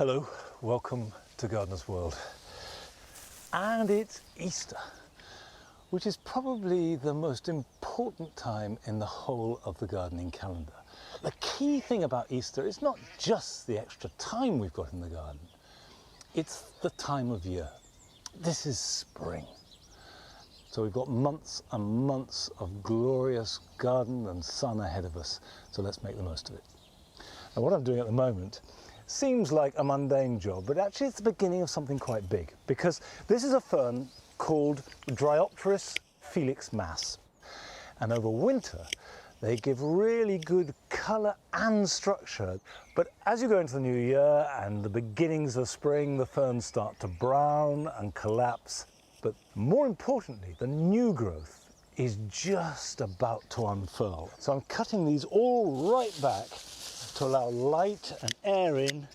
Hello, welcome to Gardener's World. And it's Easter, which is probably the most important time in the whole of the gardening calendar. The key thing about Easter is not just the extra time we've got in the garden, it's the time of year. This is spring. So we've got months and months of glorious garden and sun ahead of us, so let's make the most of it. And what I'm doing at the moment seems like a mundane job, but actually it's the beginning of something quite big, because this is a fern called Dryopteris Felix Mass. And over winter, they give really good colour and structure. But as you go into the new year and the beginnings of spring, the ferns start to brown and collapse. But more importantly, the new growth is just about to unfurl. So I'm cutting these all right back to allow light and air in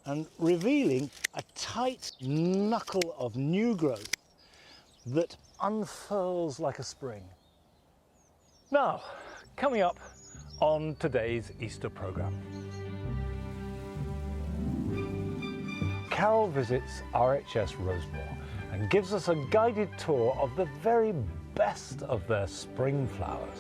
and revealing a tight knuckle of new growth that unfurls like a spring. Now, coming up on today's Easter programme. Carol visits RHS Rosemoor and gives us a guided tour of the very best of their spring flowers.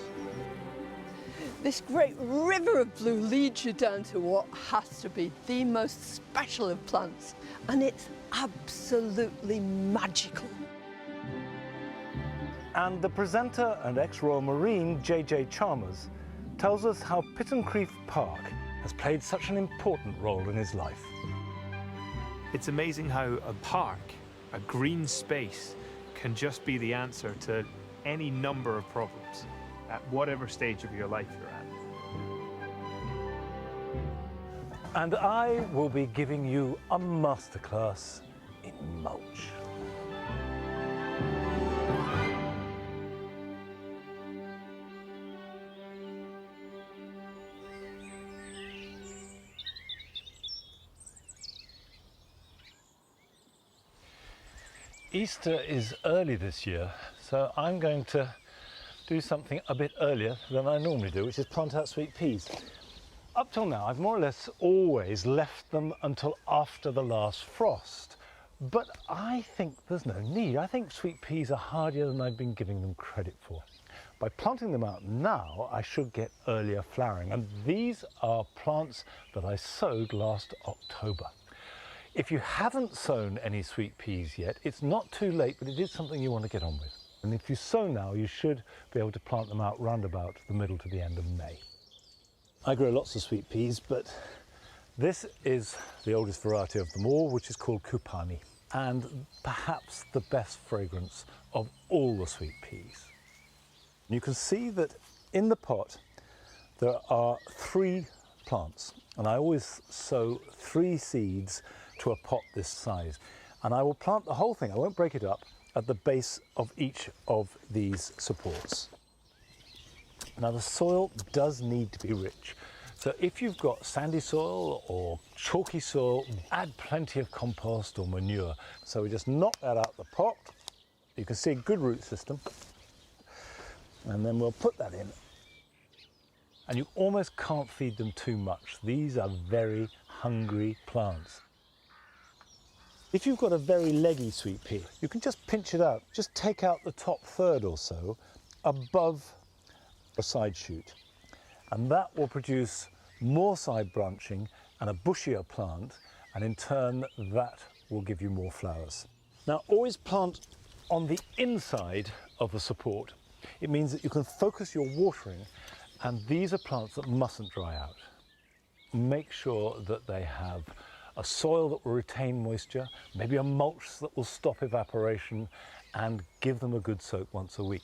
This great river of blue leads you down to what has to be the most special of plants, and it's absolutely magical. And the presenter and ex-Royal Marine JJ Chalmers tells us how Pittencrieff Park has played such an important role in his life. It's amazing how a park, a green space, can just be the answer to any number of problems at whatever stage of your life you're at. And I will be giving you a masterclass in mulch. Easter is early this year, so I'm going to do something a bit earlier than I normally do, which is plant out sweet peas. Up till now, I've more or less always left them until after the last frost, but I think there's no need. I think sweet peas are hardier than I've been giving them credit for. By planting them out now, I should get earlier flowering, and these are plants that I sowed last October. If you haven't sown any sweet peas yet, it's not too late, but it is something you want to get on with. And if you sow now, you should be able to plant them out round about the middle to the end of May. I grow lots of sweet peas, but this is the oldest variety of them all, which is called Kupani, and perhaps the best fragrance of all the sweet peas. You can see that in the pot there are 3 plants, and I always sow 3 seeds to a pot this size, and I will plant the whole thing, I won't break it up, at the base of each of these supports. Now the soil does need to be rich, so if you've got sandy soil or chalky soil, add plenty of compost or manure. So we just knock that out the pot. You can see a good root system, and then we'll put that in. And you almost can't feed them too much. These are very hungry plants. If you've got a very leggy sweet pea, you can just pinch it out. Just take out the top third or so above a side shoot. And that will produce more side branching and a bushier plant, and in turn that will give you more flowers. Now always plant on the inside of the support. It means that you can focus your watering, and these are plants that mustn't dry out. Make sure that they have a soil that will retain moisture, maybe a mulch that will stop evaporation, and give them a good soak once a week.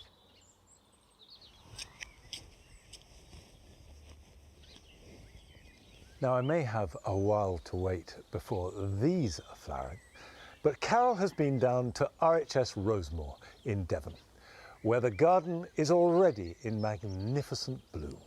Now I may have a while to wait before these are flowering, but Carol has been down to RHS Rosemoor in Devon, where the garden is already in magnificent bloom.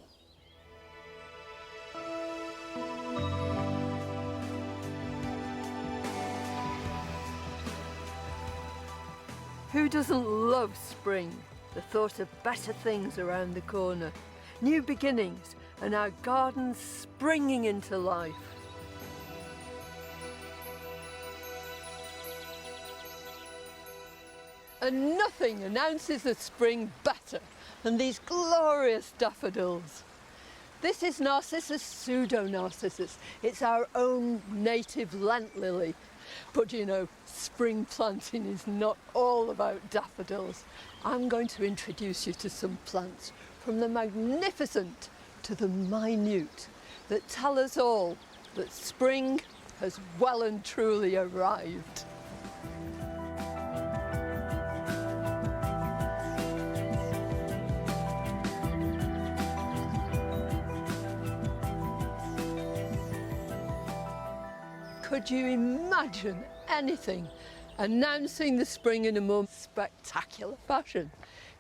Who doesn't love spring? The thought of better things around the corner, new beginnings, and our gardens springing into life. And nothing announces the spring better than these glorious daffodils. This is Narcissus pseudo-narcissus. It's our own native Lent lily. But you know, spring planting is not all about daffodils. I'm going to introduce you to some plants, from the magnificent to the minute, that tell us all that spring has well and truly arrived. Could you imagine anything announcing the spring in a more spectacular fashion?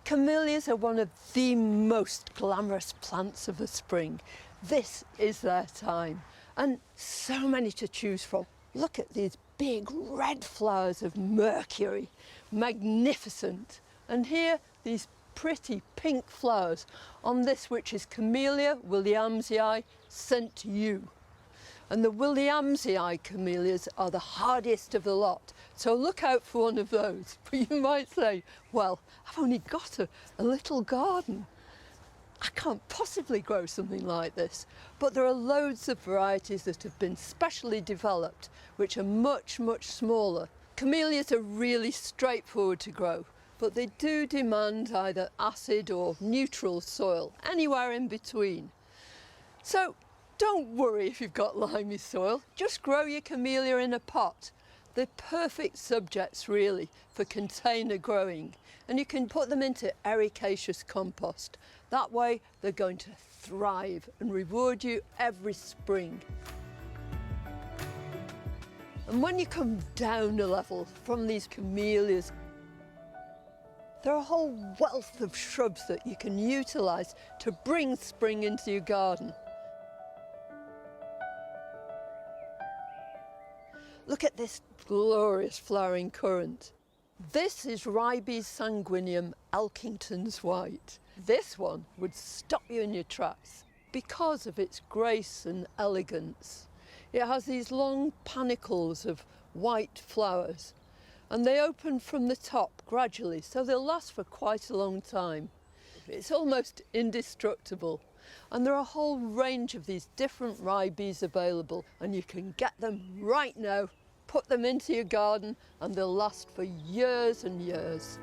Camellias are one of the most glamorous plants of the spring. This is their time, and so many to choose from. Look at these big red flowers of Mercury, magnificent. And here, these pretty pink flowers on this, which is Camellia williamsii St. U. And the Williamsii camellias are the hardiest of the lot. So look out for one of those. But you might say, well, I've only got a little garden. I can't possibly grow something like this. But there are loads of varieties that have been specially developed, which are much, much smaller. Camellias are really straightforward to grow, but they do demand either acid or neutral soil, anywhere in between. So don't worry if you've got limey soil, just grow your camellia in a pot. They're perfect subjects really for container growing, and you can put them into ericaceous compost. That way they're going to thrive and reward you every spring. And when you come down a level from these camellias, there are a whole wealth of shrubs that you can utilise to bring spring into your garden. Look at this glorious flowering currant. This is Ribes sanguineum Elkington's white. This one would stop you in your tracks because of its grace and elegance. It has these long panicles of white flowers, and they open from the top gradually, so they'll last for quite a long time. It's almost indestructible. And there are a whole range of these different ribes available, and you can get them right now, put them into your garden, and they'll last for years and years.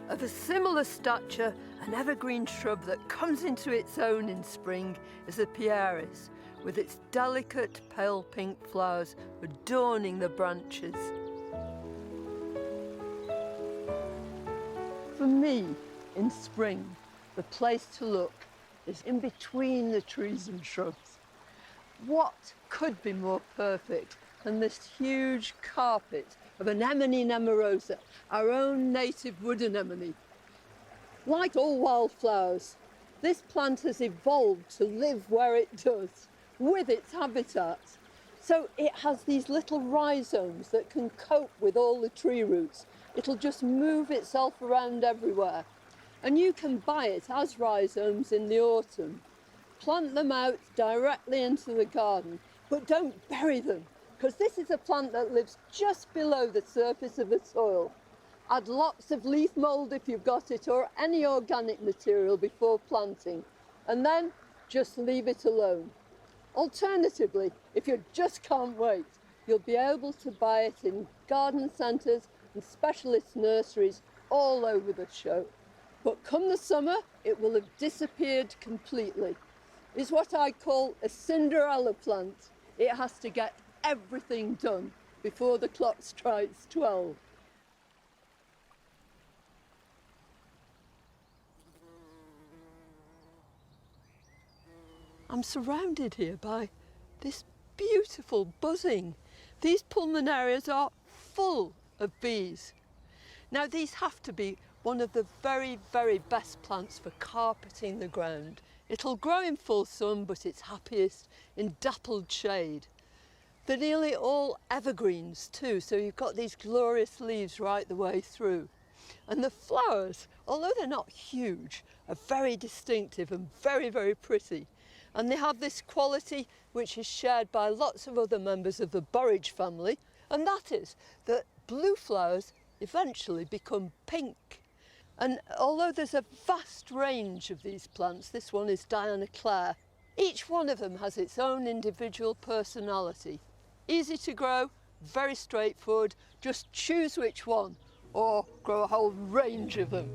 Of a similar stature, an evergreen shrub that comes into its own in spring is the pieris, with its delicate pale pink flowers adorning the branches. For me, in spring, the place to look is in between the trees and shrubs. What could be more perfect than this huge carpet of Anemone nemorosa, our own native wood anemone? Like all wildflowers, this plant has evolved to live where it does, with its habitat. So it has these little rhizomes that can cope with all the tree roots. It'll just move itself around everywhere. And you can buy it as rhizomes in the autumn. Plant them out directly into the garden, but don't bury them, because this is a plant that lives just below the surface of the soil. Add lots of leaf mould if you've got it, or any organic material before planting, and then just leave it alone. Alternatively, if you just can't wait, you'll be able to buy it in garden centres and specialist nurseries all over the show. But come the summer, it will have disappeared completely. It's what I call a Cinderella plant. It has to get everything done before the clock strikes 12. I'm surrounded here by this beautiful buzzing. These pulmonarias are full of bees. Now, these have to be one of the very, very best plants for carpeting the ground. It'll grow in full sun, but it's happiest in dappled shade. They're nearly all evergreens too, so you've got these glorious leaves right the way through. And the flowers, although they're not huge, are very distinctive and very, very pretty. And they have this quality which is shared by lots of other members of the borage family, and that is that blue flowers eventually become pink. And although there's a vast range of these plants, this one is Diana Clare, each one of them has its own individual personality. Easy to grow, very straightforward, just choose which one or grow a whole range of them.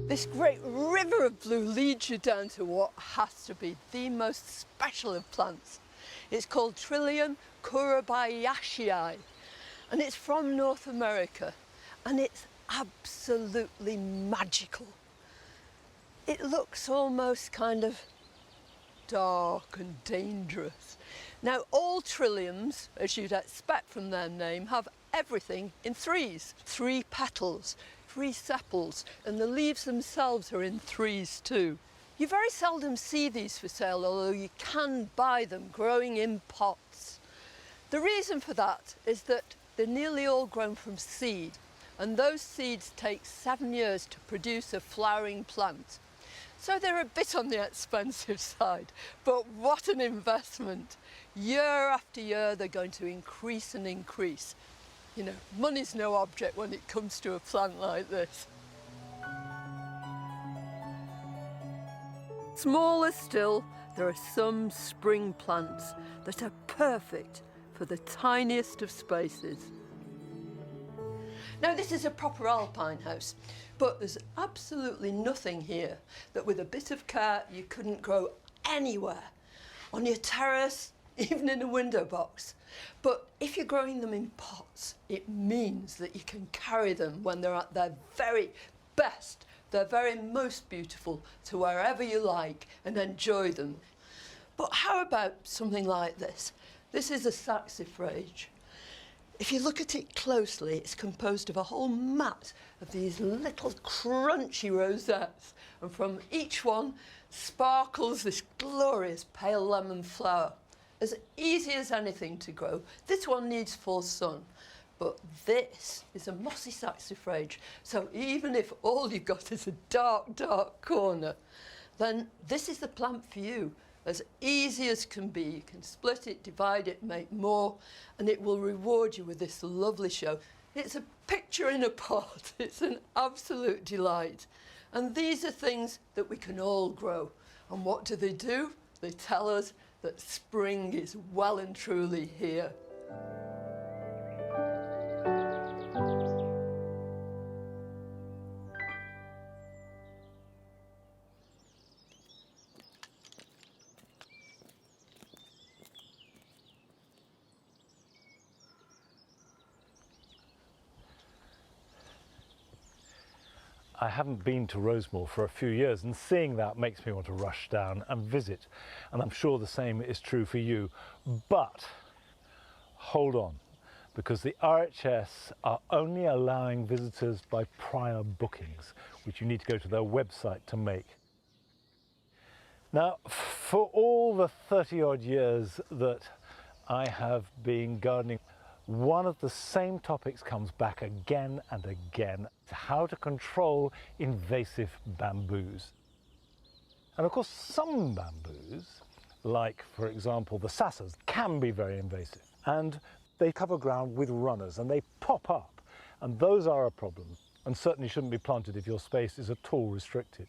This great river of blue leads you down to what has to be the most special of plants. It's called Trillium kurobayashii, and it's from North America, and it's absolutely magical. It looks almost kind of dark and dangerous. Now, all trilliums, as you'd expect from their name, have everything in threes. 3 petals, 3 sepals, and the leaves themselves are in threes too. You very seldom see these for sale, although you can buy them growing in pots. The reason for that is that they're nearly all grown from seed, and those seeds take 7 years to produce a flowering plant. So they're a bit on the expensive side, but what an investment. Year after year, they're going to increase and increase. You know, money's no object when it comes to a plant like this. Smaller still, there are some spring plants that are perfect for the tiniest of spaces. Now, this is a proper alpine house, but there's absolutely nothing here that with a bit of care you couldn't grow anywhere. On your terrace, even in a window box. But if you're growing them in pots, it means that you can carry them when they're at their very best, their very most beautiful, to wherever you like and enjoy them. But how about something like this? This is a saxifrage. If you look at it closely, it's composed of a whole mat of these little crunchy rosettes, and from each one sparkles this glorious pale lemon flower. As easy as anything to grow. This one needs full sun, but this is a mossy saxifrage, so even if all you've got is a dark, dark corner, then this is the plant for you. As easy as can be. You can split it, divide it, make more, and it will reward you with this lovely show. It's a picture in a pot. It's an absolute delight. And these are things that we can all grow. And what do? They tell us that spring is well and truly here. I haven't been to Rosemoor for a few years, and seeing that makes me want to rush down and visit. And I'm sure the same is true for you. But hold on, because the RHS are only allowing visitors by prior bookings, which you need to go to their website to make. Now, for all the 30-odd years that I have been gardening, one of the same topics comes back again and again: how to control invasive bamboos. And of course, some bamboos, like for example the sassas, can be very invasive, and they cover ground with runners and they pop up, and those are a problem and certainly shouldn't be planted if your space is at all restricted.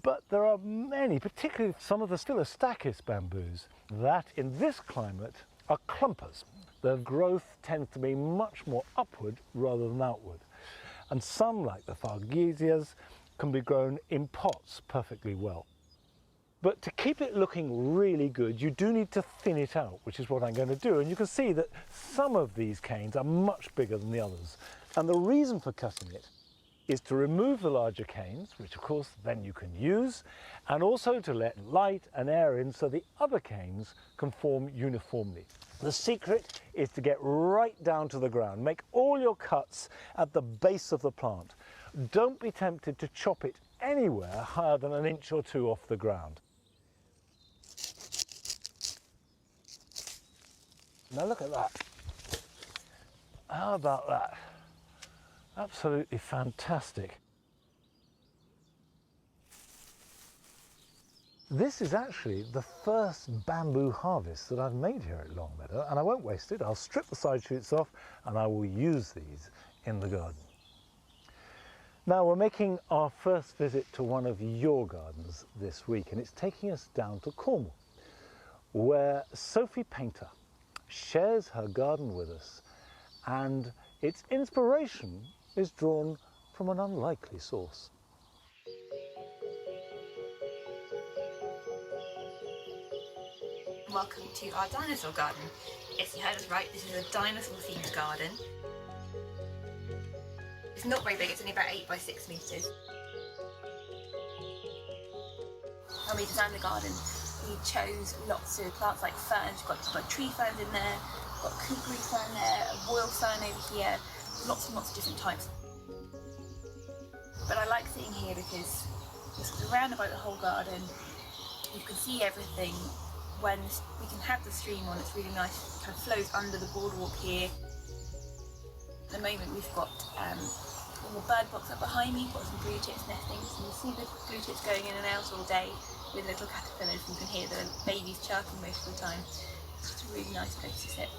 But there are many, particularly some of the Stylostachys bamboos, that in this climate are clumpers. Their growth tends to be much more upward rather than outward. And some, like the Fargesias, can be grown in pots perfectly well. But to keep it looking really good, you do need to thin it out, which is what I'm going to do. And you can see that some of these canes are much bigger than the others. And the reason for cutting it is to remove the larger canes, which of course then you can use, and also to let light and air in so the other canes can form uniformly. The secret is to get right down to the ground. Make all your cuts at the base of the plant. Don't be tempted to chop it anywhere higher than 1 inch or 2 off the ground. Now look at that. How about that? Absolutely fantastic. This is actually the first bamboo harvest that I've made here at Longmeadow, and I won't waste it. I'll strip the side shoots off and I will use these in the garden. Now we're making our first visit to one of your gardens this week, and it's taking us down to Cornwall, where Sophie Painter shares her garden with us, and its inspiration is drawn from an unlikely source. Welcome to our dinosaur garden. Yes, you heard us right, this is a dinosaur themed garden. It's not very big, it's only about 8 by 6 metres. When we designed the garden, we chose lots of plants like ferns. We've got tree ferns in there, we've got kookaroo fern there, a royal fern over here, lots and lots of different types. But I like sitting here because it's around about the whole garden. You can see everything. When we can have the stream on, it's really nice. It kind of flows under the boardwalk here. At the moment we've got all the bird box up behind me, got some blue tits nesting, so you see the blue tits going in and out all day with little caterpillars, and you can hear the babies chirping most of the time. It's just a really nice place to sit.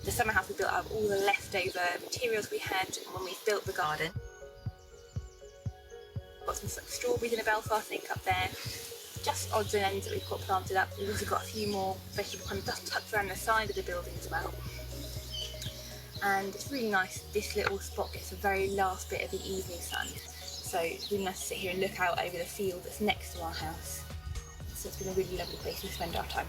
The summer house we built out of all the leftover materials we had when we built the garden. Got some strawberries in a Belfast ink up there, just odds and ends that we've got planted up. We've also got a few more vegetable kind of dust tucked around the side of the building as well. And it's really nice, this little spot gets the very last bit of the evening sun. So it's really nice to sit here and look out over the field that's next to our house. So it's been a really lovely place to spend our time.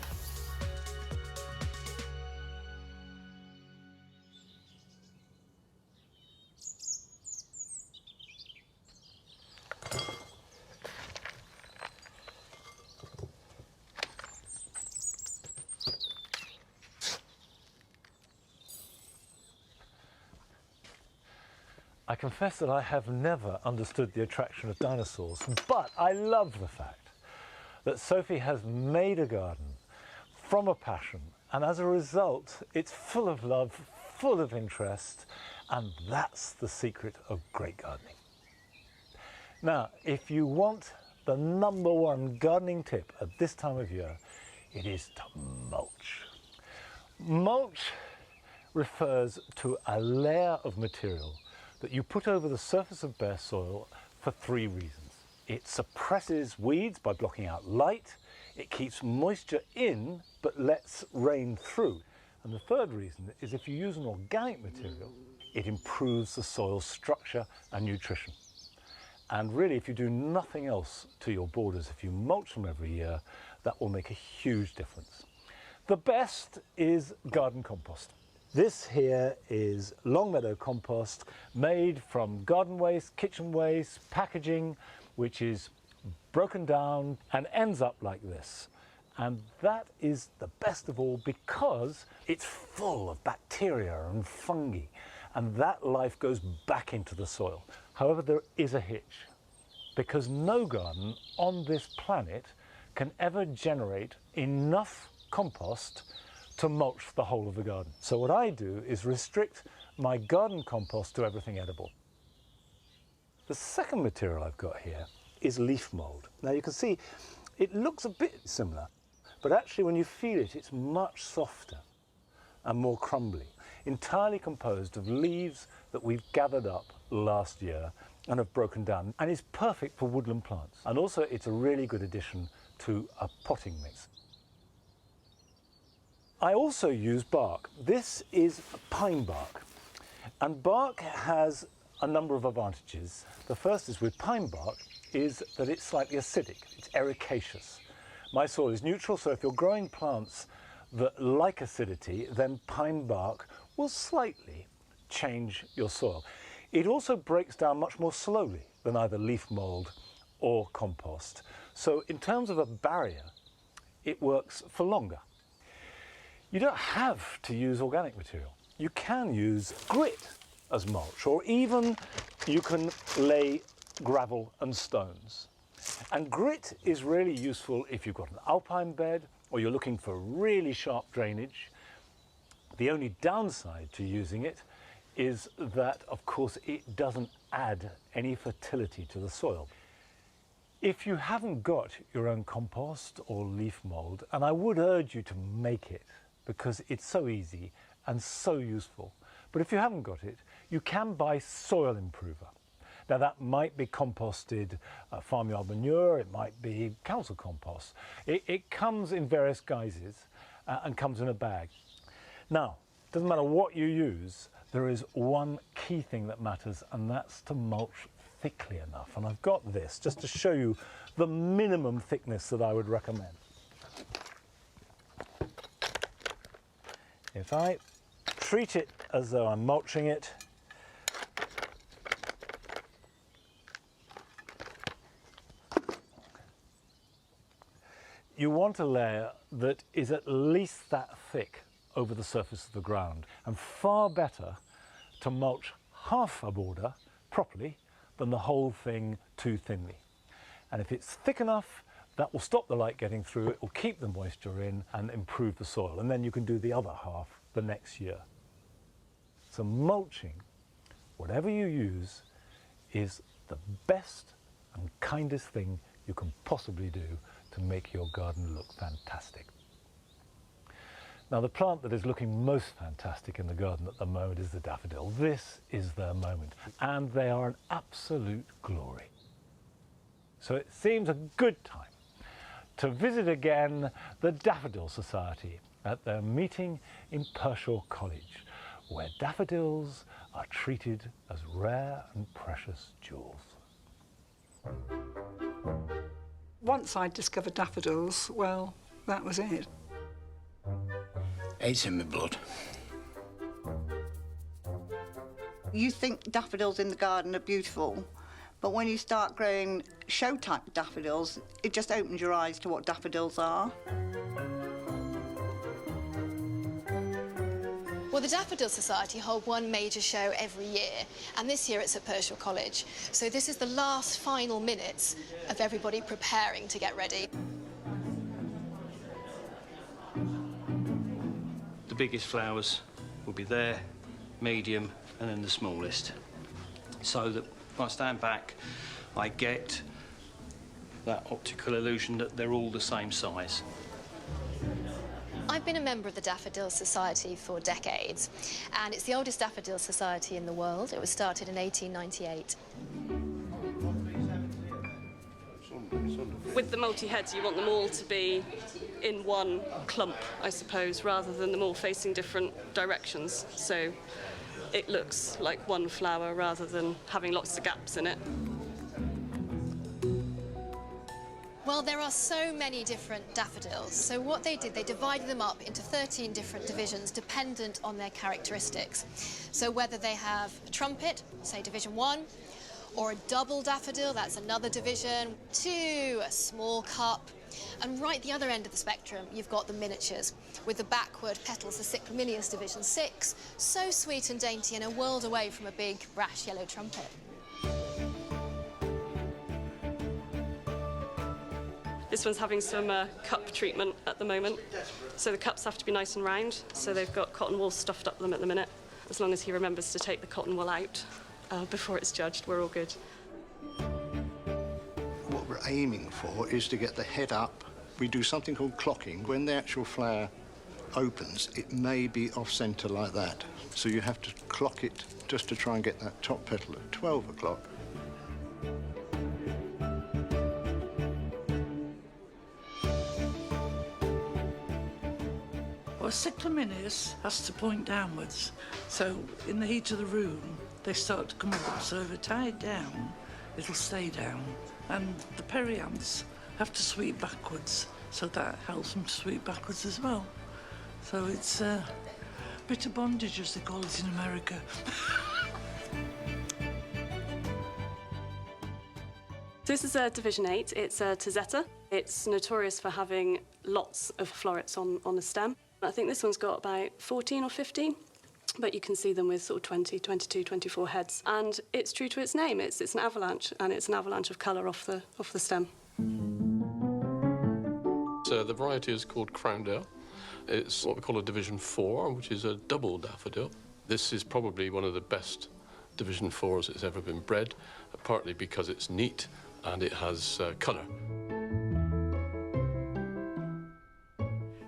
I confess that I have never understood the attraction of dinosaurs, but I love the fact that Sophie has made a garden from a passion, and as a result, it's full of love, full of interest, and that's the secret of great gardening. Now, if you want the #1 gardening tip at this time of year, it is to mulch. Mulch refers to a layer of material that you put over the surface of bare soil for 3 reasons. It suppresses weeds by blocking out light, it keeps moisture in but lets rain through. And the third reason is if you use an organic material, it improves the soil's structure and nutrition. And really, if you do nothing else to your borders, if you mulch them every year, that will make a huge difference. The best is garden compost. This here is Longmeadow compost made from garden waste, kitchen waste, packaging, which is broken down and ends up like this. And that is the best of all because it's full of bacteria and fungi, and that life goes back into the soil. However, there is a hitch, because no garden on this planet can ever generate enough compost to mulch the whole of the garden. So what I do is restrict my garden compost to everything edible. The second material I've got here is leaf mould. Now you can see it looks a bit similar, but actually when you feel it, it's much softer and more crumbly, entirely composed of leaves that we've gathered up last year and have broken down, and is perfect for woodland plants. And also it's a really good addition to a potting mix. I also use bark. This is pine bark, and bark has a number of advantages. The first is with pine bark is that it's slightly acidic, it's ericaceous. My soil is neutral, so if you're growing plants that like acidity, then pine bark will slightly change your soil. It also breaks down much more slowly than either leaf mould or compost. So in terms of a barrier, it works for longer. You don't have to use organic material. You can use grit as mulch, or even you can lay gravel and stones. And grit is really useful if you've got an alpine bed or you're looking for really sharp drainage. The only downside to using it is that, of course, it doesn't add any fertility to the soil. If you haven't got your own compost or leaf mould, and I would urge you to make it because it's so easy and so useful, but if you haven't got it, you can buy soil improver. Now that might be composted farmyard manure, it might be council compost. It comes in various guises and comes in a bag. Now, doesn't matter what you use, there is one key thing that matters, and that's to mulch thickly enough. And I've got this just to show you the minimum thickness that I would recommend. If I treat it as though I'm mulching it, you want a layer that is at least that thick over the surface of the ground, and far better to mulch half a border properly than the whole thing too thinly. And if it's thick enough, that will stop the light getting through, it will keep the moisture in and improve the soil, and then you can do the other half the next year. So mulching, whatever you use, is the best and kindest thing you can possibly do to make your garden look fantastic. Now, the plant that is looking most fantastic in the garden at the moment is the daffodil. This is their moment, and they are an absolute glory. So it seems a good time to visit again the Daffodil Society at their meeting in Pershaw College, where daffodils are treated as rare and precious jewels. Once I discovered daffodils, well, that was it. It's in my blood. You think daffodils in the garden are beautiful, but when you start growing show-type daffodils, it just opens your eyes to what daffodils are. Well, the Daffodil Society hold one major show every year, and this year it's at Pershaw College. So this is the last final minutes of everybody preparing to get ready. The biggest flowers will be there, medium, and then the smallest. So that when I stand back, I get that optical illusion that they're all the same size. I've been a member of the Daffodil Society for decades, and it's the oldest daffodil society in the world. It was started in 1898. With the multi-heads, you want them all to be in one clump, I suppose, rather than them all facing different directions. So it looks like one flower rather than having lots of gaps in it. Well, there are so many different daffodils. So what they did, they divided them up into 13 different divisions dependent on their characteristics. So whether they have a trumpet, say Division 1, or a double daffodil, that's another division, 2, a small cup, and right at the other end of the spectrum, you've got the miniatures, with the backward petals, the Cyclaminius Division 6, so sweet and dainty and a world away from a big, brash yellow trumpet. This one's having some cup treatment at the moment. So the cups have to be nice and round, so they've got cotton wool stuffed up them at the minute. As long as he remembers to take the cotton wool out before it's judged, we're all good. What we're aiming for is to get the head up. We do something called clocking. When the actual flower opens, it may be off-centre like that. So you have to clock it just to try and get that top petal at 12 o'clock. Well, Cyclaminius has to point downwards, so in the heat of the room, they start to come up. So if I tie it down, it'll stay down. And the perianths have to sweep backwards, so that helps them to sweep backwards as well. So it's a bit of bondage, as they call it in America. This is Division 8. It's Tazetta. It's notorious for having lots of florets on the stem. I think this one's got about 14 or 15, but you can see them with sort of 20, 22, 24 heads. And it's true to its name. It's an avalanche, and it's an avalanche of colour off the stem. So the variety is called Crowndale. It's what we call a Division 4, which is a double daffodil. This is probably one of the best Division 4s that's ever been bred, partly because it's neat and it has colour.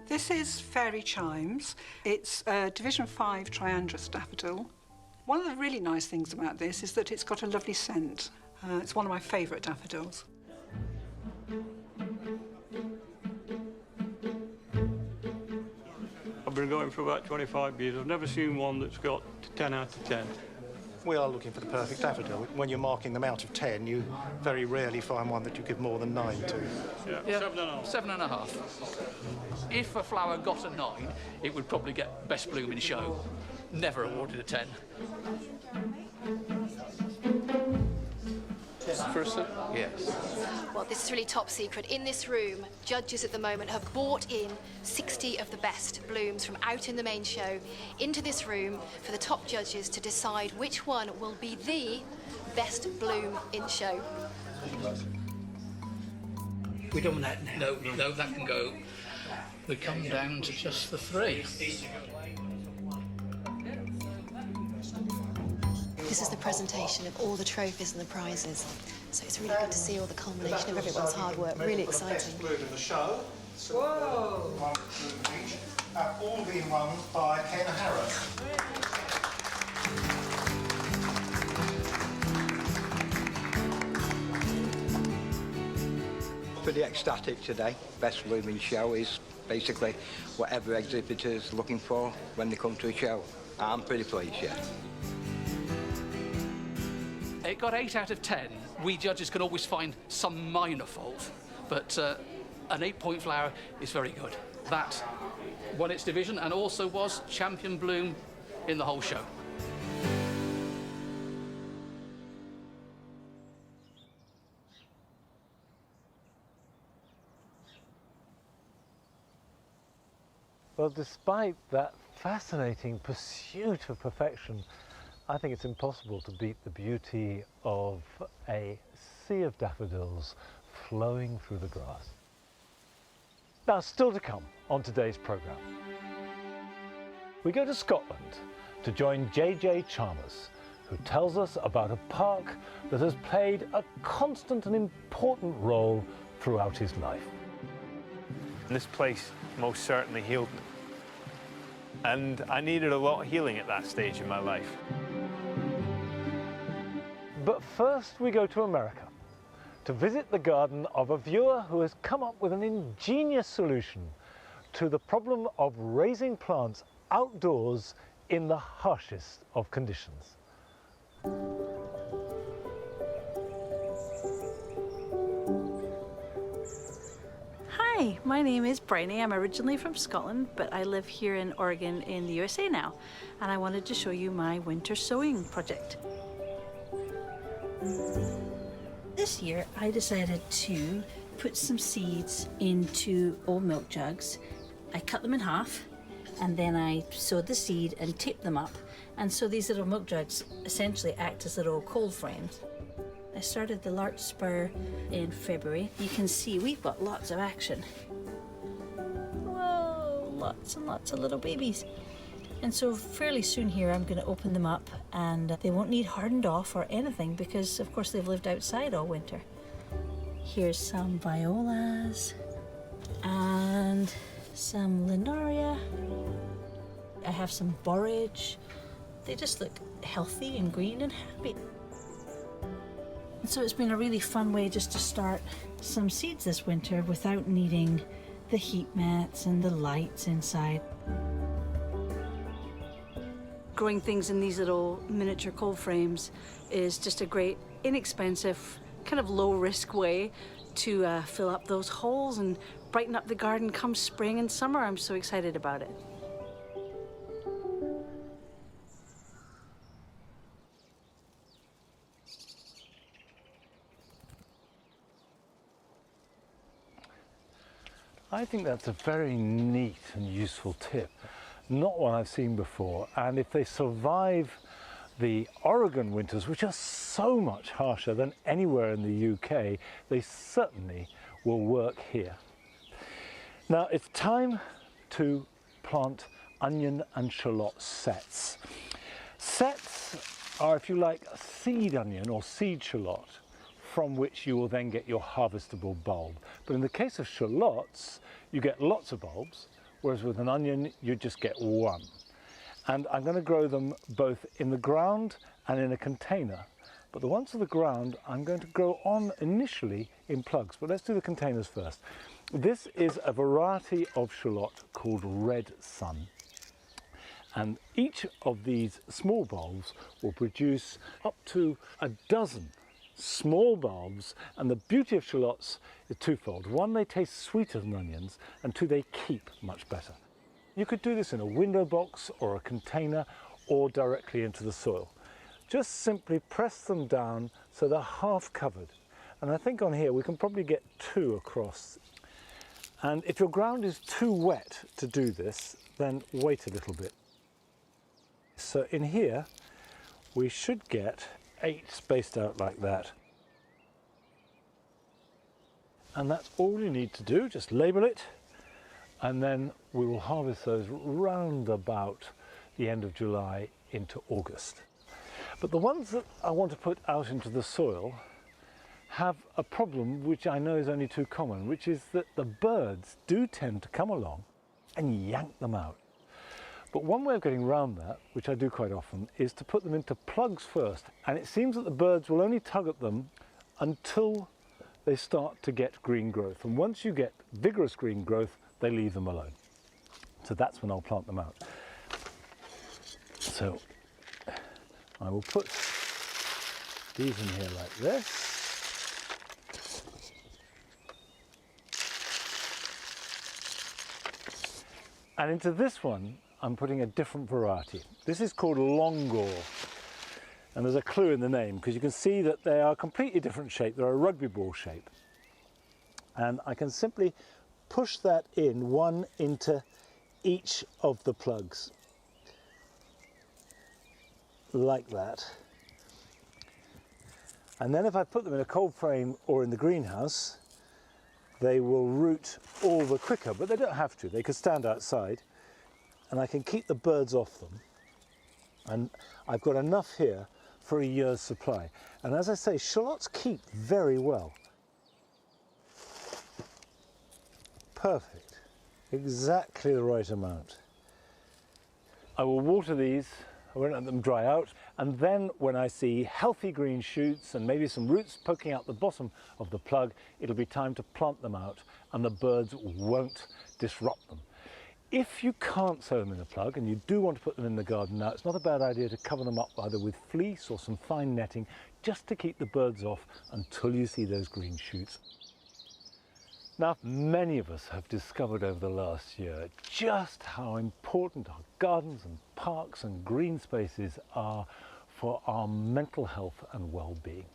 This is Fairy Chimes. It's a Division 5 Triandrus daffodil. One of the really nice things about this is that it's got a lovely scent. It's one of my favourite daffodils. I've been going for about 25 years. I've never seen one that's got 10 out of 10. We are looking for the perfect daffodil. When you're marking them out of 10, you very rarely find one that you give more than 9 to. Yeah, 7.5. 7.5. If a flower got a 9, it would probably get best bloom in show. Never awarded a 10. First, yes. Well, this is really top secret. In this room, judges at the moment have brought in 60 of the best blooms from out in the main show into this room for the top judges to decide which one will be the best bloom in show. We don't that now. No, that can go. We come down to just the 3. This is the presentation of all the trophies and the prizes. So it's really good to see all the culmination of everyone's hard work. Really exciting. Bloom in the show. Whoa! One bloom each. All being won by Ken Harris. Pretty ecstatic today. Best blooming show is basically whatever exhibitor's looking for when they come to a show. I'm pretty pleased, yeah. It got 8 out of 10. We judges can always find some minor fault, but an 8-point flower is very good. That won its division and also was champion bloom in the whole show. Well, despite that fascinating pursuit of perfection, I think it's impossible to beat the beauty of a sea of daffodils flowing through the grass. Now, still to come on today's programme. We go to Scotland to join JJ Chalmers, who tells us about a park that has played a constant and important role throughout his life. This place most certainly healed me. And I needed a lot of healing at that stage in my life. But first we go to America to visit the garden of a viewer who has come up with an ingenious solution to the problem of raising plants outdoors in the harshest of conditions. Hi, my name is Bryony. I'm originally from Scotland, but I live here in Oregon in the USA now, and I wanted to show you my winter sowing project. This year I decided to put some seeds into old milk jugs. I cut them in half and then I sewed the seed and taped them up, and so these little milk jugs essentially act as little cold frames. I started the larkspur in February. You can see we've got lots of action. Whoa, lots and lots of little babies. And so fairly soon here I'm going to open them up, and they won't need hardened off or anything because of course they've lived outside all winter. Here's some violas and some linaria. I have some borage. They just look healthy and green and happy. And so it's been a really fun way just to start some seeds this winter without needing the heat mats and the lights inside. Growing things in these little miniature cold frames is just a great, inexpensive, kind of low-risk way to fill up those holes and brighten up the garden come spring and summer. I'm so excited about it. I think that's a very neat and useful tip. Not one I've seen before, and if they survive the Oregon winters, which are so much harsher than anywhere in the UK, they certainly will work here. Now it's time to plant onion and shallot sets. Sets are, if you like, a seed onion or seed shallot from which you will then get your harvestable bulb. But in the case of shallots, you get lots of bulbs, whereas with an onion, you just get one. And I'm going to grow them both in the ground and in a container. But the ones in the ground, I'm going to grow on initially in plugs. But let's do the containers first. This is a variety of shallot called Red Sun. And each of these small bulbs will produce up to a dozen small bulbs, and the beauty of shallots is twofold. One, they taste sweeter than onions, and two, they keep much better. You could do this in a window box or a container or directly into the soil. Just simply press them down so they're half covered. And I think on here we can probably get 2 across. And if your ground is too wet to do this, then wait a little bit. So in here we should get 8 spaced out like that. And that's all you need to do, just label it, and then we will harvest those round about the end of July into August. But the ones that I want to put out into the soil have a problem which I know is only too common, which is that the birds do tend to come along and yank them out. But one way of getting around that, which I do quite often, is to put them into plugs first. And it seems that the birds will only tug at them until they start to get green growth. And once you get vigorous green growth, they leave them alone. So that's when I'll plant them out. So I will put these in here like this. And into this one, I'm putting a different variety. This is called Longor. And there's a clue in the name, because you can see that they are a completely different shape. They're a rugby ball shape. And I can simply push that in, one into each of the plugs. Like that. And then if I put them in a cold frame or in the greenhouse, they will root all the quicker, but they don't have to. They can stand outside, and I can keep the birds off them. And I've got enough here for a year's supply. And as I say, shallots keep very well. Perfect. Exactly the right amount. I will water these. I won't let them dry out, and then when I see healthy green shoots and maybe some roots poking out the bottom of the plug, it'll be time to plant them out, and the birds won't disrupt them. If you can't sow them in a plug and you do want to put them in the garden now, it's not a bad idea to cover them up either with fleece or some fine netting, just to keep the birds off until you see those green shoots. Now, many of us have discovered over the last year just how important our gardens and parks and green spaces are for our mental health and well-being.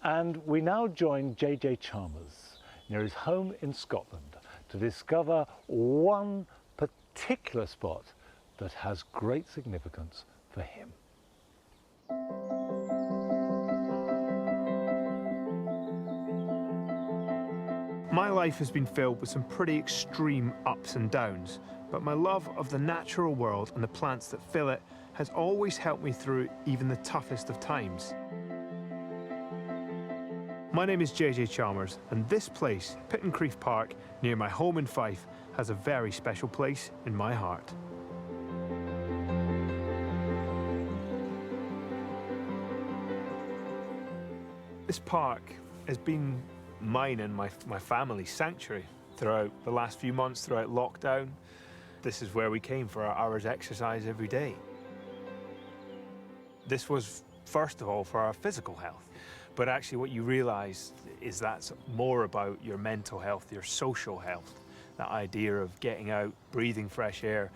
And we now join JJ Chalmers near his home in Scotland to discover one particular spot that has great significance for him. My life has been filled with some pretty extreme ups and downs, but my love of the natural world and the plants that fill it has always helped me through even the toughest of times. My name is JJ Chalmers, and this place, Pittencrieff Park, near my home in Fife, has a very special place in my heart. This park has been mine and my family's sanctuary throughout the last few months, throughout lockdown. This is where we came for our hours exercise every day. This was, first of all, for our physical health. But actually what you realise is that's more about your mental health, your social health. That idea of getting out, breathing fresh air,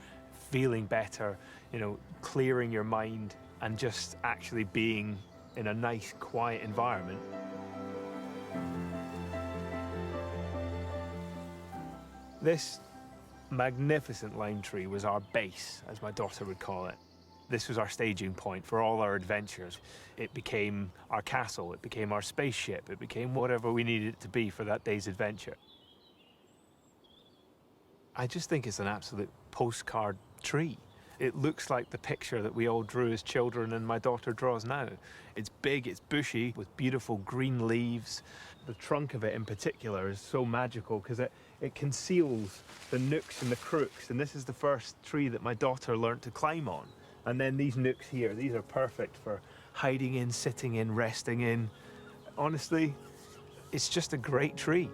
feeling better, you know, clearing your mind and just actually being in a nice, quiet environment. This magnificent lime tree was our base, as my daughter would call it. This was our staging point for all our adventures. It became our castle, it became our spaceship, it became whatever we needed it to be for that day's adventure. I just think it's an absolute postcard tree. It looks like the picture that we all drew as children and my daughter draws now. It's big, it's bushy, with beautiful green leaves. The trunk of it in particular is so magical because it conceals the nooks and the crooks, and this is the first tree that my daughter learnt to climb on. And then these nooks here, these are perfect for hiding in, sitting in, resting in. Honestly, it's just a great tree.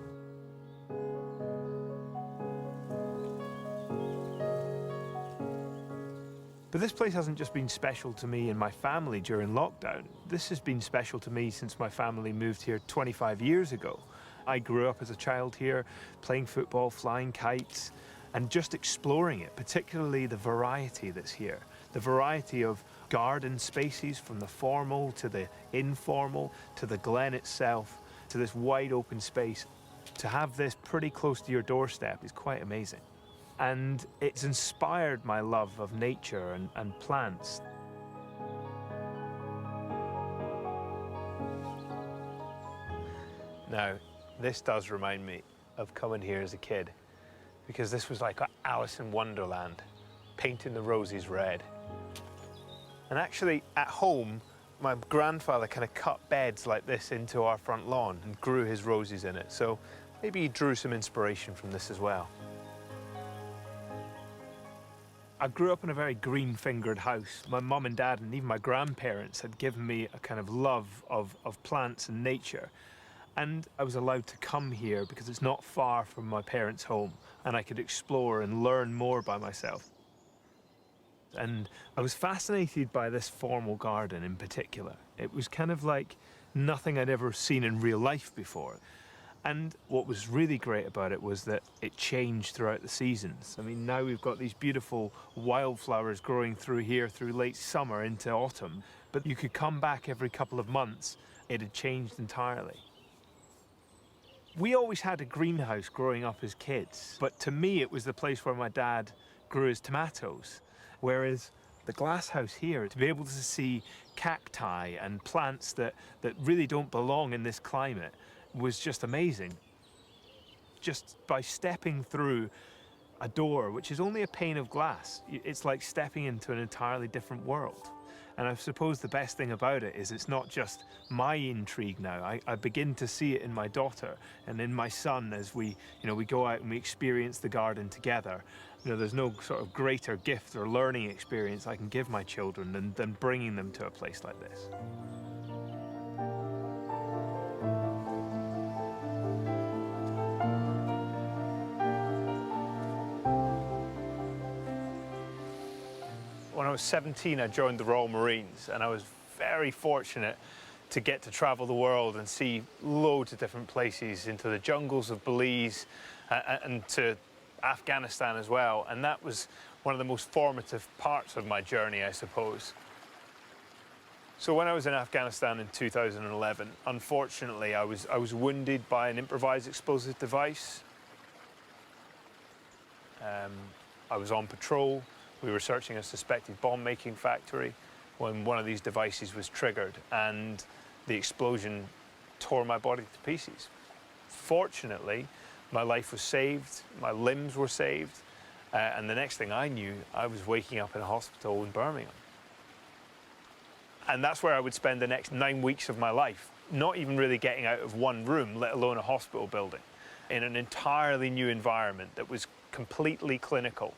But this place hasn't just been special to me and my family during lockdown. This has been special to me since my family moved here 25 years ago. I grew up as a child here, playing football, flying kites, and just exploring it, particularly the variety that's here. The variety of garden spaces, from the formal to the informal, to the glen itself, to this wide open space. To have this pretty close to your doorstep is quite amazing. And it's inspired my love of nature and plants. Now, this does remind me of coming here as a kid, because this was like Alice in Wonderland, painting the roses red. And actually, at home, my grandfather kind of cut beds like this into our front lawn and grew his roses in it. So maybe he drew some inspiration from this as well. I grew up in a very green-fingered house. My mum and dad and even my grandparents had given me a kind of love of plants and nature. And I was allowed to come here because it's not far from my parents' home, and I could explore and learn more by myself. And I was fascinated by this formal garden in particular. It was kind of like nothing I'd ever seen in real life before. And what was really great about it was that it changed throughout the seasons. I mean, now we've got these beautiful wildflowers growing through here through late summer into autumn, but you could come back every couple of months, it had changed entirely. We always had a greenhouse growing up as kids, but to me it was the place where my dad grew his tomatoes, whereas the glass house here, to be able to see cacti and plants that really don't belong in this climate, was just amazing. Just by stepping through a door, which is only a pane of glass, it's like stepping into an entirely different world. And I suppose the best thing about it is it's not just my intrigue now. I begin to see it in my daughter and in my son as we go out and we experience the garden together. There's no sort of greater gift or learning experience I can give my children than bringing them to a place like this. When I was 17, I joined the Royal Marines, and I was very fortunate to get to travel the world and see loads of different places, into the jungles of Belize and to Afghanistan as well. And that was one of the most formative parts of my journey, I suppose. So when I was in Afghanistan in 2011, unfortunately, I was wounded by an improvised explosive device. I was on patrol. We were searching a suspected bomb-making factory when one of these devices was triggered, and the explosion tore my body to pieces. Fortunately, my life was saved, my limbs were saved, and the next thing I knew, I was waking up in a hospital in Birmingham. And that's where I would spend the next 9 weeks of my life, not even really getting out of one room, let alone a hospital building, in an entirely new environment that was completely clinical.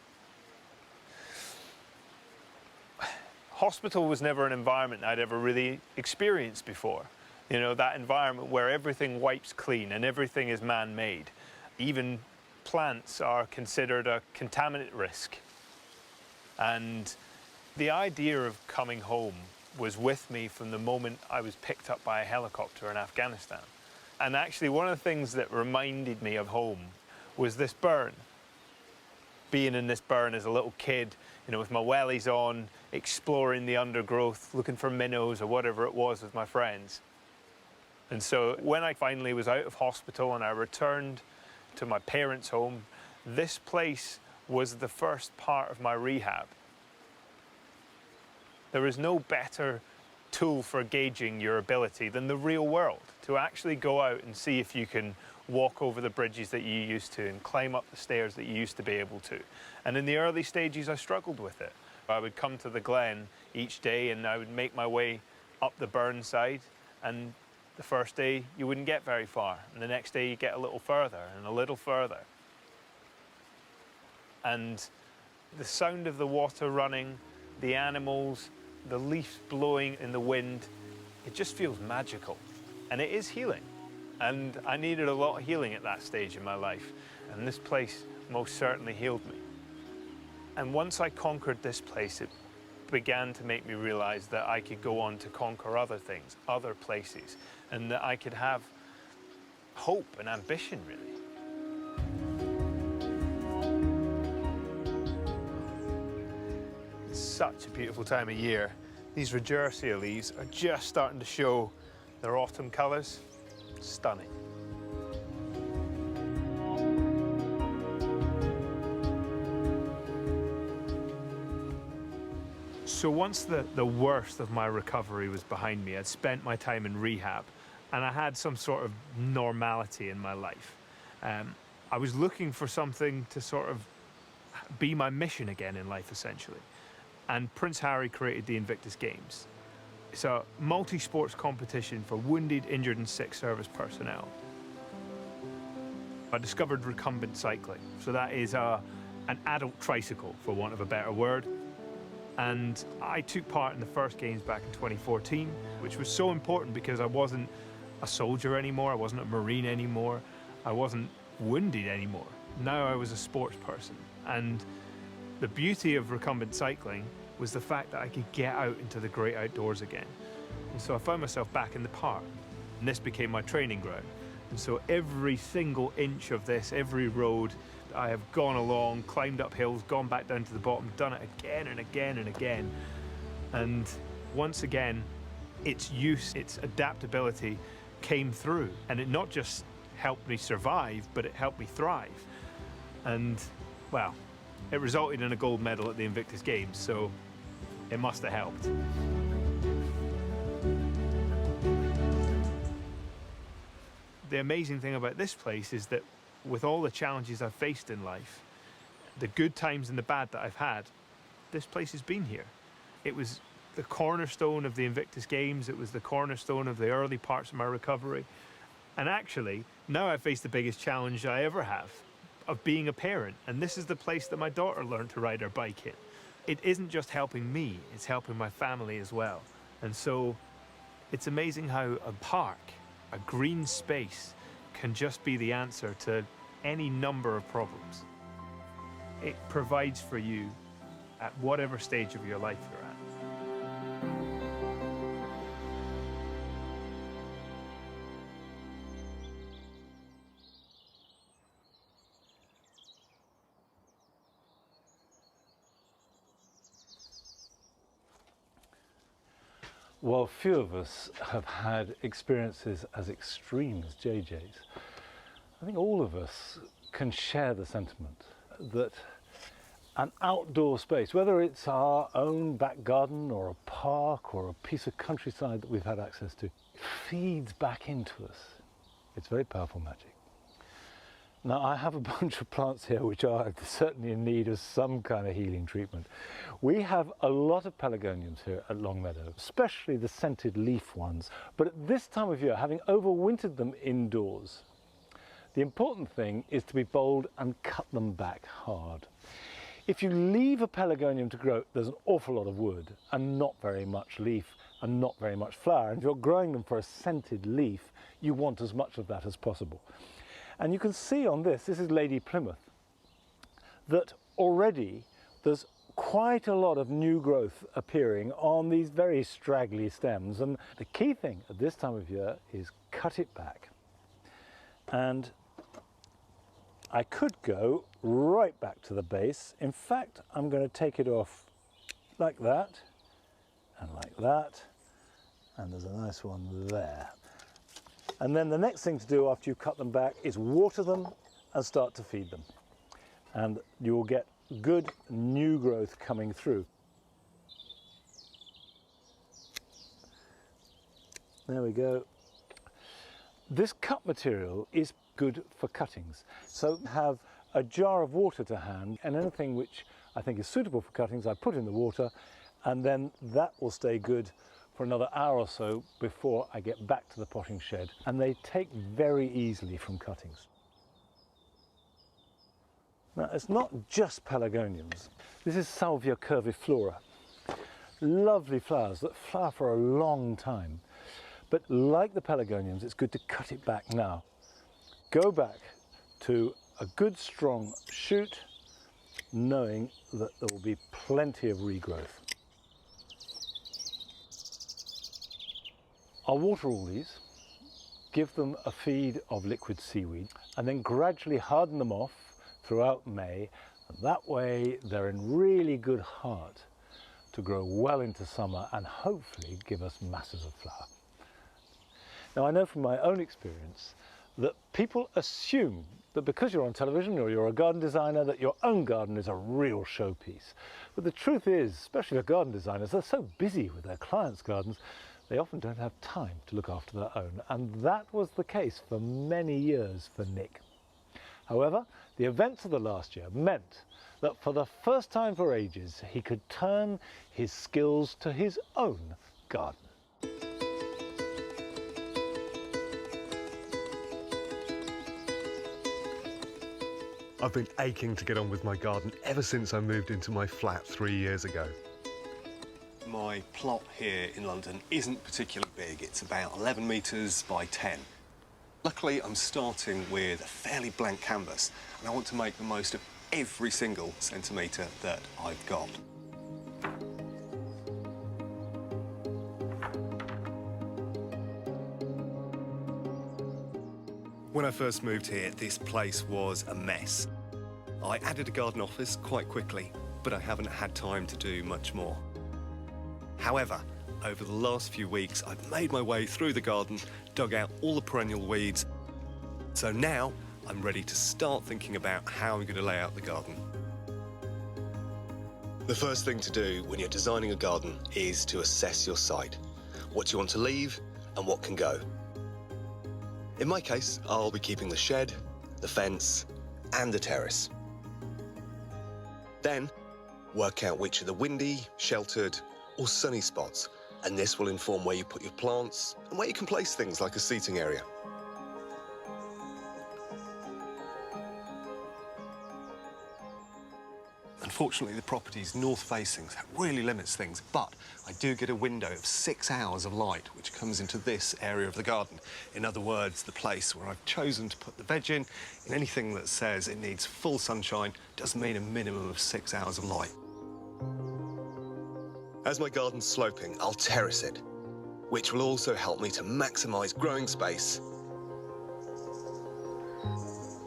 Hospital was never an environment I'd ever really experienced before. That environment where everything wipes clean and everything is man-made. Even plants are considered a contaminant risk. And the idea of coming home was with me from the moment I was picked up by a helicopter in Afghanistan. And actually, one of the things that reminded me of home was this burn. Being in this burn as a little kid, with my wellies on, exploring the undergrowth, looking for minnows or whatever it was with my friends. And so when I finally was out of hospital and I returned to my parents' home, this place was the first part of my rehab. There is no better tool for gauging your ability than the real world, to actually go out and see if you can walk over the bridges that you used to and climb up the stairs that you used to be able to. And in the early stages, I struggled with it. I would come to the glen each day and I would make my way up the burn side, and the first day you wouldn't get very far, and the next day you get a little further and a little further. And the sound of the water running, the animals, the leaves blowing in the wind, it just feels magical. And it is healing. And I needed a lot of healing at that stage in my life, and this place most certainly healed me. And once I conquered this place, it began to make me realize that I could go on to conquer other things, other places, and that I could have hope and ambition, really. It's such a beautiful time of year. These Regersea leaves are just starting to show their autumn colours. Stunning. So once the worst of my recovery was behind me, I'd spent my time in rehab and I had some sort of normality in my life. I was looking for something to sort of be my mission again in life, essentially. And Prince Harry created the Invictus Games. It's a multi-sports competition for wounded, injured and sick service personnel. I discovered recumbent cycling. So that is an adult tricycle, for want of a better word. And I took part in the first games back in 2014, which was so important because I wasn't a soldier anymore, I wasn't a Marine anymore, I wasn't wounded anymore. Now I was a sports person. And the beauty of recumbent cycling was the fact that I could get out into the great outdoors again. And so I found myself back in the park, and this became my training ground. And so every single inch of this, every road, I have gone along, climbed up hills, gone back down to the bottom, done it again and again and again. And once again, its use, its adaptability came through. And it not just helped me survive, but it helped me thrive. And, well, it resulted in a gold medal at the Invictus Games, so it must have helped. The amazing thing about this place is that with all the challenges I've faced in life, the good times and the bad that I've had, this place has been here. It was the cornerstone of the Invictus Games, it was the cornerstone of the early parts of my recovery. And actually, now I face the biggest challenge I ever have, of being a parent, and this is the place that my daughter learned to ride her bike in. It isn't just helping me, it's helping my family as well. And so it's amazing how a park, a green space, can just be the answer to any number of problems. It provides for you at whatever stage of your life you're at. Well, few of us have had experiences as extreme as JJ's. I think all of us can share the sentiment that an outdoor space, whether it's our own back garden or a park or a piece of countryside that we've had access to, feeds back into us. It's very powerful magic. Now, I have a bunch of plants here which are certainly in need of some kind of healing treatment. We have a lot of pelargoniums here at Longmeadow, especially the scented leaf ones. But at this time of year, having overwintered them indoors, the important thing is to be bold and cut them back hard. If you leave a pelargonium to grow, there's an awful lot of wood and not very much leaf and not very much flower. And if you're growing them for a scented leaf, you want as much of that as possible. And you can see on this is Lady Plymouth, that already there's quite a lot of new growth appearing on these very straggly stems. And the key thing at this time of year is cut it back. And I could go right back to the base. In fact, I'm going to take it off like that, and like that, and there's a nice one there. And then the next thing to do after you cut them back is water them and start to feed them. And you will get good new growth coming through. There we go. This cut material is good for cuttings. So have a jar of water to hand, and anything which I think is suitable for cuttings, I put in the water, and then that will stay good for another hour or so before I get back to the potting shed. And they take very easily from cuttings. Now, it's not just pelargoniums. This is Salvia curviflora. Lovely flowers that flower for a long time. But like the pelargoniums, it's good to cut it back now. Go back to a good strong shoot, knowing that there will be plenty of regrowth. I'll water all these, give them a feed of liquid seaweed, and then gradually harden them off throughout May, and that way they're in really good heart to grow well into summer and hopefully give us masses of flower. Now, I know from my own experience that people assume that because you're on television or you're a garden designer that your own garden is a real showpiece. But the truth is, especially for garden designers, they're so busy with their clients' gardens, they often don't have time to look after their own. And that was the case for many years for Nick. However, the events of the last year meant that for the first time for ages, he could turn his skills to his own garden. I've been aching to get on with my garden ever since I moved into my flat 3 years ago. My plot here in London isn't particularly big. It's about 11 metres by 10. Luckily, I'm starting with a fairly blank canvas, and I want to make the most of every single centimetre that I've got. When I first moved here, this place was a mess. I added a garden office quite quickly, but I haven't had time to do much more. However, over the last few weeks, I've made my way through the garden, dug out all the perennial weeds. So now I'm ready to start thinking about how I'm going to lay out the garden. The first thing to do when you're designing a garden is to assess your site. What you want to leave and what can go. In my case, I'll be keeping the shed, the fence, and the terrace. Then, work out which are the windy, sheltered, or sunny spots, and this will inform where you put your plants and where you can place things like a seating area. Unfortunately, the property's north-facing, so that really limits things, but I do get a window of 6 hours of light, which comes into this area of the garden. In other words, the place where I've chosen to put the veg in, and anything that says it needs full sunshine does mean a minimum of 6 hours of light. As my garden's sloping, I'll terrace it, which will also help me to maximise growing space.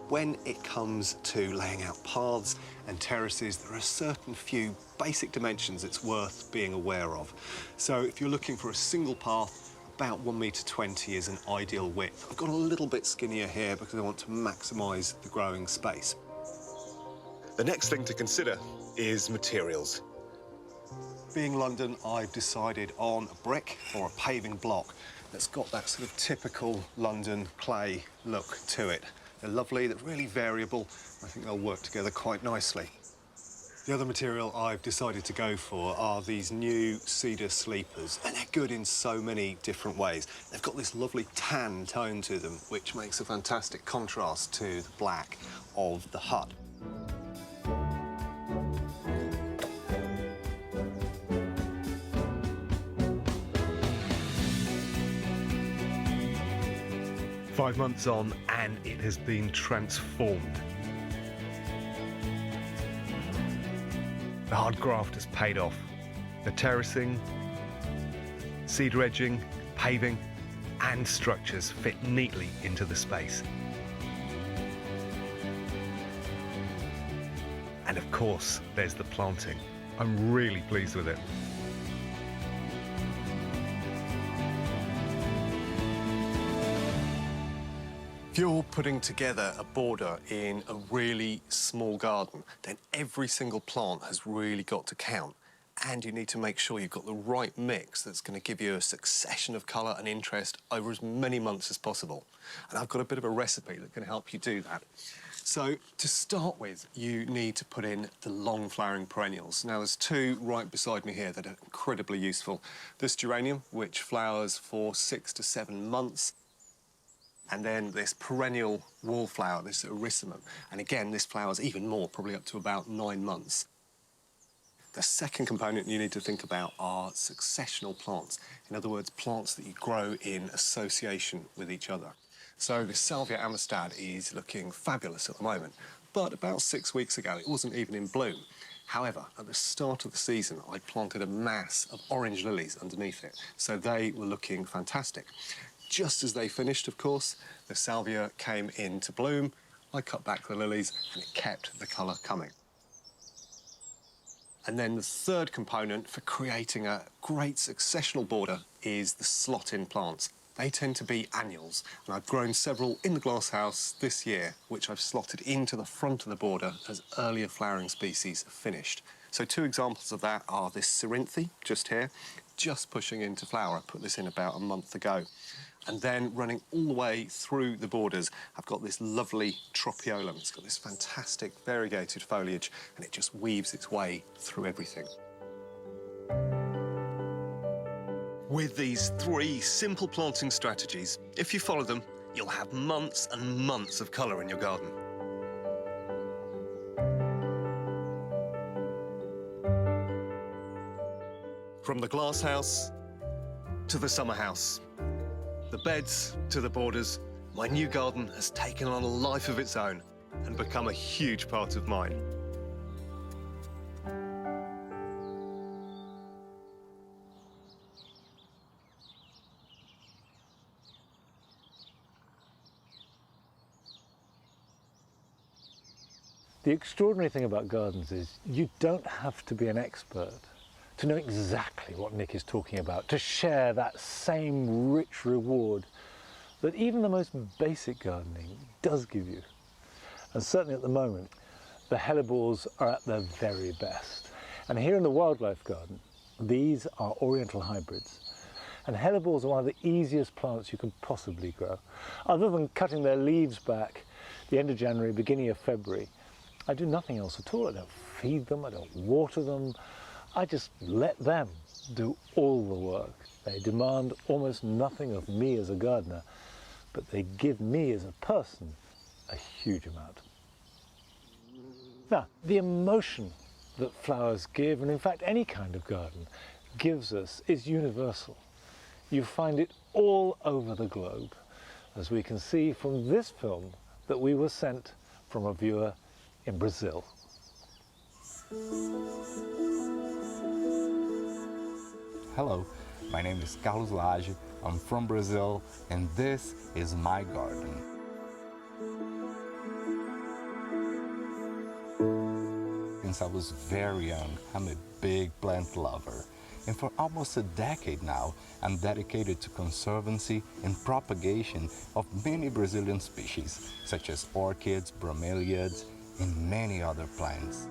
When it comes to laying out paths and terraces, there are a certain few basic dimensions it's worth being aware of. So if you're looking for a single path, about 1.20 metres is an ideal width. I've got a little bit skinnier here because I want to maximise the growing space. The next thing to consider is materials. Being London, I've decided on a brick or a paving block that's got that sort of typical London clay look to it. They're lovely, they're really variable. I think they'll work together quite nicely. The other material I've decided to go for are these new cedar sleepers, and they're good in so many different ways. They've got this lovely tan tone to them, which makes a fantastic contrast to the black of the hut. "5 months on, and it has been transformed. The hard graft has paid off. The terracing, cedar edging, paving, and structures fit neatly into the space. And of course, there's the planting. I'm really pleased with it. If you're putting together a border in a really small garden, then every single plant has really got to count. And you need to make sure you've got the right mix that's going to give you a succession of colour and interest over as many months as possible. And I've got a bit of a recipe that can help you do that. So to start with, you need to put in the long flowering perennials. Now there's two right beside me here that are incredibly useful. This geranium, which flowers for 6 to 7 months. And then this perennial wallflower, this erysimum. And again, this flowers even more, probably up to about 9 months. The second component you need to think about are successional plants. In other words, plants that you grow in association with each other. So the Salvia amistad is looking fabulous at the moment, but about 6 weeks ago, it wasn't even in bloom. However, at the start of the season, I planted a mass of orange lilies underneath it, so they were looking fantastic. Just as they finished, of course, the Salvia came into bloom. I cut back the lilies, and it kept the colour coming. And then the third component for creating a great successional border is the slot-in plants. They tend to be annuals, and I've grown several in the glasshouse this year, which I've slotted into the front of the border as earlier flowering species have finished. So 2 examples of that are this Cerinthe, just here, just pushing into flower. I put this in about a month ago. And then running all the way through the borders, I've got this lovely Tropiolum. It's got this fantastic variegated foliage, and it just weaves its way through everything. With these 3 simple planting strategies, if you follow them, you'll have months and months of colour in your garden. From the glasshouse to the summer house, the beds to the borders, my new garden has taken on a life of its own and become a huge part of mine. The extraordinary thing about gardens is you don't have to be an expert to know exactly what Nick is talking about, to share that same rich reward that even the most basic gardening does give you. And certainly at the moment, the hellebores are at their very best. And here in the wildlife garden, these are oriental hybrids. And hellebores are one of the easiest plants you can possibly grow. Other than cutting their leaves back the end of January, beginning of February, I do nothing else at all. I don't feed them, I don't water them. I just let them do all the work. They demand almost nothing of me as a gardener, but they give me as a person a huge amount. Now, the emotion that flowers give, and in fact any kind of garden gives us, is universal. You find it all over the globe, as we can see from this film that we were sent from a viewer in Brazil. Hello, my name is Carlos Lage, I'm from Brazil, and this is my garden. Since I was very young, I'm a big plant lover. And for almost a decade now, I'm dedicated to conservancy and propagation of many Brazilian species, such as orchids, bromeliads, and many other plants.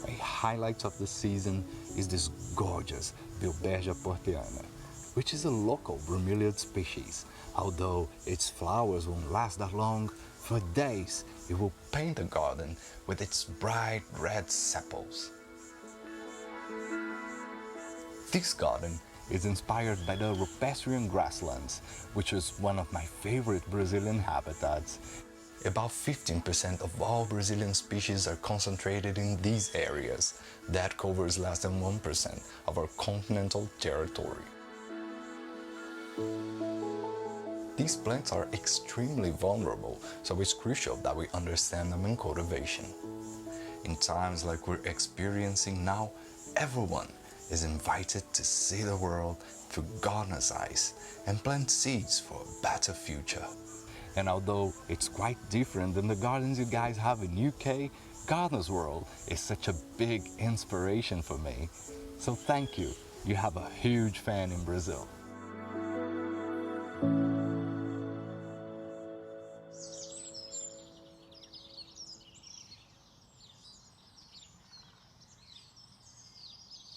A highlight of the season is this gorgeous Bilbergia porteana, which is a local bromeliad species. Although its flowers won't last that long, for days it will paint the garden with its bright red sepals. This garden is inspired by the rupestриan grasslands, which is one of my favorite Brazilian habitats. About 15% of all Brazilian species are concentrated in these areas. That covers less than 1% of our continental territory. These plants are extremely vulnerable, so it's crucial that we understand them in cultivation. In times like we're experiencing now, everyone is invited to see the world through gardener's eyes and plant seeds for a better future. And although it's quite different than the gardens you guys have in UK, Gardener's World is such a big inspiration for me. So thank you. You have a huge fan in Brazil.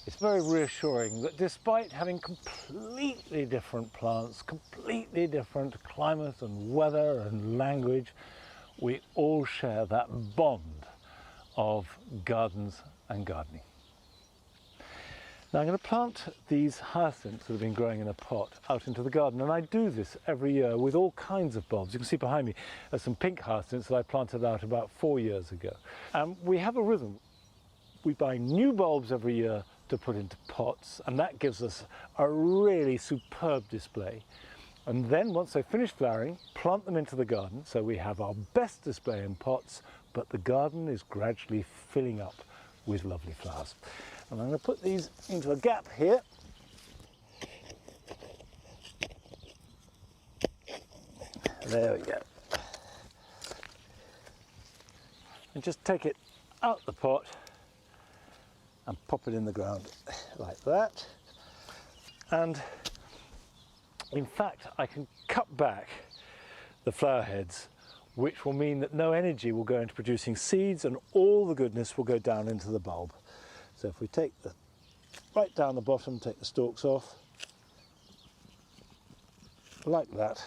It's very reassuring that despite having completely different plants, completely different climate and weather and language, we all share that bond of gardens and gardening. Now I'm going to plant these hyacinths that have been growing in a pot out into the garden, and I do this every year with all kinds of bulbs. You can see behind me there's some pink hyacinths that I planted out about 4 years ago. And we have a rhythm. We buy new bulbs every year to put into pots, and that gives us a really superb display. And then once they finish flowering, plant them into the garden, so we have our best display in pots, but the garden is gradually filling up with lovely flowers. And I'm going to put these into a gap here. There we go. And just take it out the pot and pop it in the ground like that. And in fact, I can cut back the flower heads, which will mean that no energy will go into producing seeds and all the goodness will go down into the bulb. So if we take the right down the bottom, take the stalks off, like that.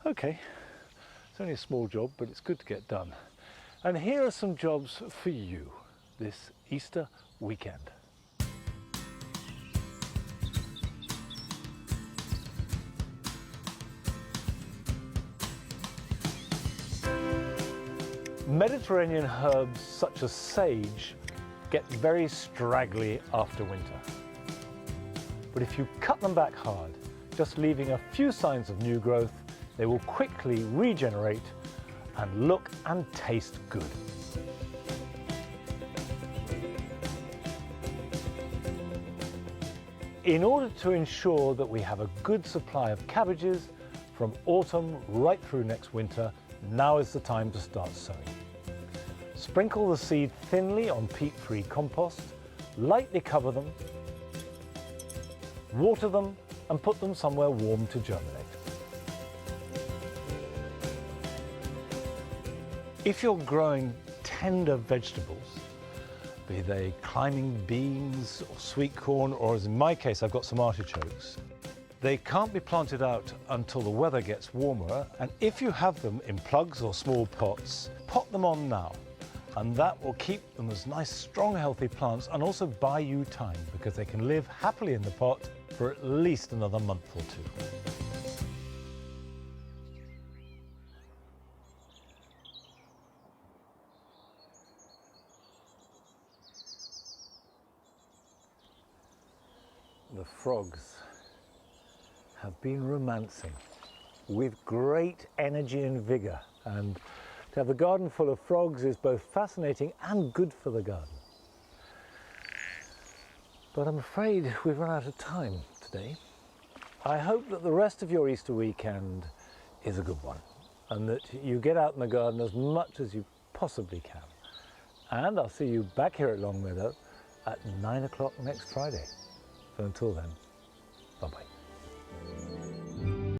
Okay, it's only a small job, but it's good to get done. And here are some jobs for you this Easter weekend. Mediterranean herbs such as sage get very straggly after winter. But if you cut them back hard, just leaving a few signs of new growth, they will quickly regenerate and look and taste good. In order to ensure that we have a good supply of cabbages from autumn right through next winter, now is the time to start sowing. Sprinkle the seed thinly on peat-free compost, lightly cover them, water them and put them somewhere warm to germinate. If you're growing tender vegetables, be they climbing beans or sweet corn, or as in my case I've got some artichokes, they can't be planted out until the weather gets warmer, and if you have them in plugs or small pots, pot them on now. And that will keep them as nice, strong, healthy plants and also buy you time because they can live happily in the pot for at least another month or two. The frogs have been romancing with great energy and vigour, and to have a garden full of frogs is both fascinating and good for the garden. But I'm afraid we've run out of time today. I hope that the rest of your Easter weekend is a good one and that you get out in the garden as much as you possibly can. And I'll see you back here at Longmeadow at 9 o'clock next Friday. So until then, bye-bye.